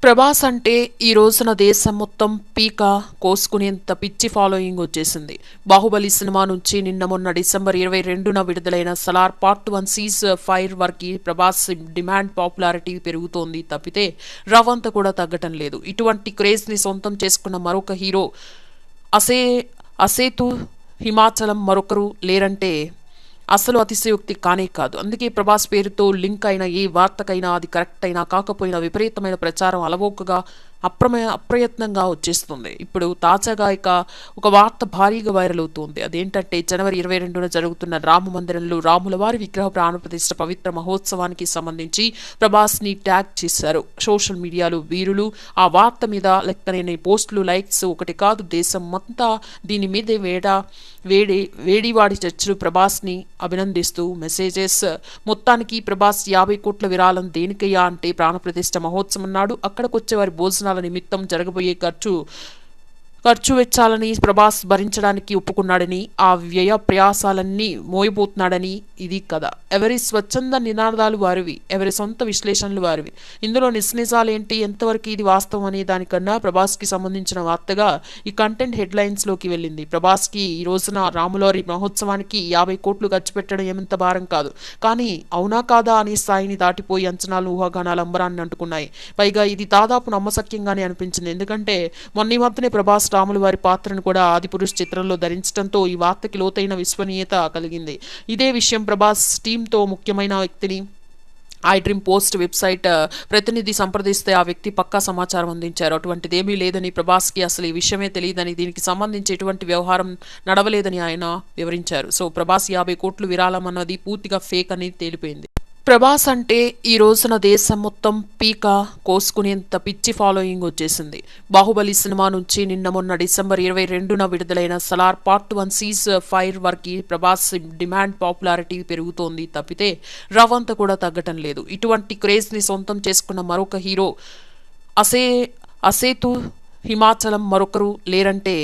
ప్రభాస్ అంటే ఈ రోజున దేశం మొత్తం పీక కోసుకునేంత పిచ్చి ఫాలోయింగ్ వచ్చేసింది. బాహుబలి సినిమా నుంచి నిన్న మొన్న డిసెంబర్ 22న విడుదలైన సలార్ పార్ట్ 1 సీజ్ ఫైర్ వరకు ప్రభాస్ డిమాండ్ పాపులారిటీ పెరుగుతోంది తప్పితే రవంత కూడా తగ్గటం లేదు. ఇటువంటి క్రేజ్ ని సొంతం చేసుకున్న మరొక హీరో అసేతు హిమాచలం మరొకరు లేరంటే అసలు అతిశయోక్తి కానే కాదు. అందుకే ప్రభాస్ పేరుతో లింక్ అయిన ఏ వార్తకైనా అది కరెక్ట్ అయినా కాకపోయినా విపరీతమైన ప్రచారం అలవోకగా అప్రయత్నంగా వచ్చేస్తుంది. ఇప్పుడు తాజాగా ఒక వార్త భారీగా వైరల్ అవుతుంది. అదేంటంటే జనవరి 22న జరుగుతున్న రామ మందిరంలో రాముల వారి విగ్రహ ప్రాణప్రతిష్ఠ పవిత్ర మహోత్సవానికి సంబంధించి ప్రభాస్ ని ట్యాగ్ చేశారు సోషల్ మీడియాలో వీరులు. ఆ వార్త మీద లెక్కలేని పోస్టులు, లైక్స్ ఒకటి కాదు, దేశం అంతా దీని మీదే వేడివాడి చర్చలు, ప్రభాస్ ని అభినందిస్తూ మెసేజెస్. మొత్తానికి ప్రభాస్ 50 కోట్ల విరాళం దేనికయ్యా అంటే ప్రాణప్రతిష్ఠ మహోత్సవం అన్నాడు. అక్కడికొచ్చే వారి భోజనాల నిమిత్తం జరగబోయే ఖర్చు వెచ్చాలని ప్రభాస్ భరించడానికి ఒప్పుకున్నాడని, ఆ వ్యయ ప్రయాసాలన్నీ మోయబోతున్నాడని. ఇది కథ. ఎవరి స్వచ్ఛంద నినాదాలు వారివి, ఎవరి సొంత విశ్లేషణలు వారివి. ఇందులో నిజాలేంటి, ఎంతవరకు ఇది వాస్తవం అనే దానికన్నా ప్రభాస్కి సంబంధించిన వార్తగా ఈ కంటెంట్ హెడ్లైన్స్ లోకి వెళ్ళింది. ప్రభాస్కి ఈ రోజున రాములవారి మహోత్సవానికి 50 కోట్లు ఖర్చు పెట్టడం ఏమంత భారం కాదు. కానీ అవునా కాదా అనే స్థాయిని దాటిపోయి అంచనాలు, ఊహాగానాలు అంబరాన్ని అంటుకున్నాయి. పైగా ఇది దాదాపు నమ్మశక్యంగానే అనిపించింది. ఎందుకంటే మొన్న మధ్యనే ప్రభాస్ రాముల వారి పాత్రను కూడా ఆదిపురుష్ చిత్రంలో ధరించడంతో ఈ వార్తకి లోతైన విశ్వనీయత కలిగింది. ఇదే విషయం ప్రభాస్ టీంతో ముఖ్యమైన వ్యక్తిని ఐ డ్రీమ్ పోస్ట్ వెబ్సైట్ ప్రతినిధి సంప్రదిస్తే ఆ వ్యక్తి పక్కా సమాచారం అందించారు. అటువంటిదేమీ లేదని, ప్రభాస్కి అసలు ఈ విషయమే తెలియదని, దీనికి సంబంధించి ఎటువంటి వ్యవహారం నడవలేదని ఆయన వివరించారు. సో ప్రభాస్ 50 కోట్లు విరాళం అన్నది పూర్తిగా ఫేక్ అని తేలిపోయింది. ప్రభాస్ అంటే ఈ రోజున దేశం మొత్తం పీక కోసుకునేంత పిచ్చి ఫాలోయింగ్ వచ్చేసింది. బాహుబలి సినిమా నుంచి నిన్న మొన్న డిసెంబర్ 22న విడుదలైన సలార్ పార్ట్ 1 సీజ్ ఫైర్ వరకు ప్రభాస్ డిమాండ్ పాపులారిటీ పెరుగుతోంది తప్పితే రవంత కూడా తగ్గటం లేదు. ఇటువంటి క్రేజ్ ని సొంతం చేసుకున్న మరొక హీరో అసేతు హిమాచలం మరొకరు లేరంటే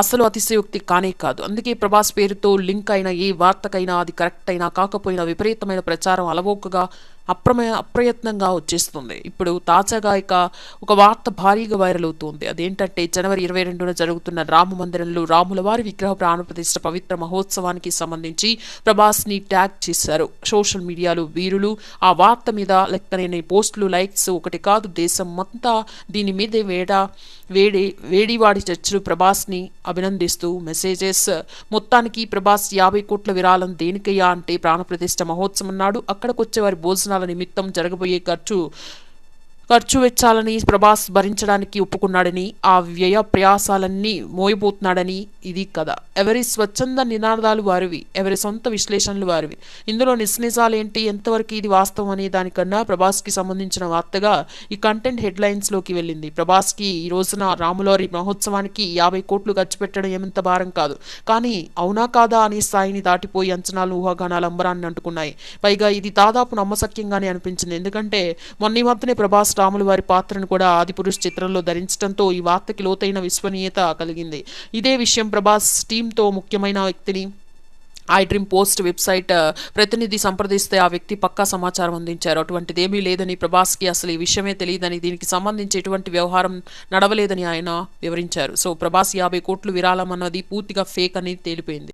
అసలు అతిశయోక్తి కానే కాదు. అందుకే ప్రభాస్ పేరుతో లింక్ అయిన ఏ వార్తకైనా అది కరెక్ట్ అయినా కాకపోయినా విపరీతమైన ప్రచారం అలవోకగా అప్రయత్నంగా వచ్చేస్తుంది. ఇప్పుడు తాజాగా ఒక వార్త భారీగా వైరల్ అవుతుంది. అదేంటంటే జనవరి 22న జరుగుతున్న రామ మందిరంలో రాముల వారి విగ్రహ ప్రాణప్రతిష్ఠ పవిత్ర మహోత్సవానికి సంబంధించి ప్రభాస్ ని ట్యాగ్ చేశారు సోషల్ మీడియాలో వీరులు. ఆ వార్త మీద లెక్కలేని పోస్టులు, లైక్స్ ఒకటి కాదు, దేశం అంతా దీని మీదే వేడివాడి చర్చలు, ప్రభాస్ ని అభినందిస్తూ మెసేజెస్. మొత్తానికి ప్రభాస్ 50 కోట్ల విరాళం దేనికయ్యా అంటే ప్రాణప్రతిష్ఠ మహోత్సవం అన్నాడు. అక్కడికొచ్చే వారి భోజనాల నిమిత్తం జరగబోయే ఖర్చు వెచ్చాలని ప్రభాస్ భరించడానికి ఒప్పుకున్నాడని, ఆ వ్యయ ప్రయాసాలన్నీ మోయబోతున్నాడని. ఇది కథ. ఎవరి స్వచ్ఛంద నినాదాలు వారివి, ఎవరి సొంత విశ్లేషణలు వారివి. ఇందులో నిజాలేంటి, ఎంతవరకు ఇది వాస్తవం అనే దానికన్నా ప్రభాస్కి సంబంధించిన వార్తగా ఈ కంటెంట్ హెడ్లైన్స్ లోకి వెళ్ళింది. ప్రభాస్కి ఈ రోజున రాములవారి మహోత్సవానికి 50 కోట్లు ఖర్చు పెట్టడం ఏమంత భారం కాదు. కానీ అవునా కాదా అనే స్థాయిని దాటిపోయి అంచనాలు, ఊహాగానాలు అంబరాన్ని అంటుకున్నాయి. పైగా ఇది దాదాపు నమ్మశక్యంగానే అనిపించింది. ఎందుకంటే మొన్న మధ్యనే ప్రభాస్ రాముల వారి పాత్రను కూడా ఆదిపురుష్ చిత్రంలో ధరించడంతో ఈ వార్తకి లోతైన విశ్వనీయత కలిగింది. ఇదే విషయం ప్రభాస్ టీంతో ముఖ్యమైన వ్యక్తిని ఐ డ్రీమ్ పోస్ట్ వెబ్సైట్ ప్రతినిధి సంప్రదిస్తే ఆ వ్యక్తి పక్కా సమాచారం అందించారు. అటువంటిదేమీ లేదని, ప్రభాస్కి అసలు ఈ విషయమే తెలియదని, దీనికి సంబంధించి ఎటువంటి వ్యవహారం నడవలేదని ఆయన వివరించారు. సో ప్రభాస్ 50 కోట్లు విరాళం అన్నది పూర్తిగా ఫేక్ అని తేలిపోయింది.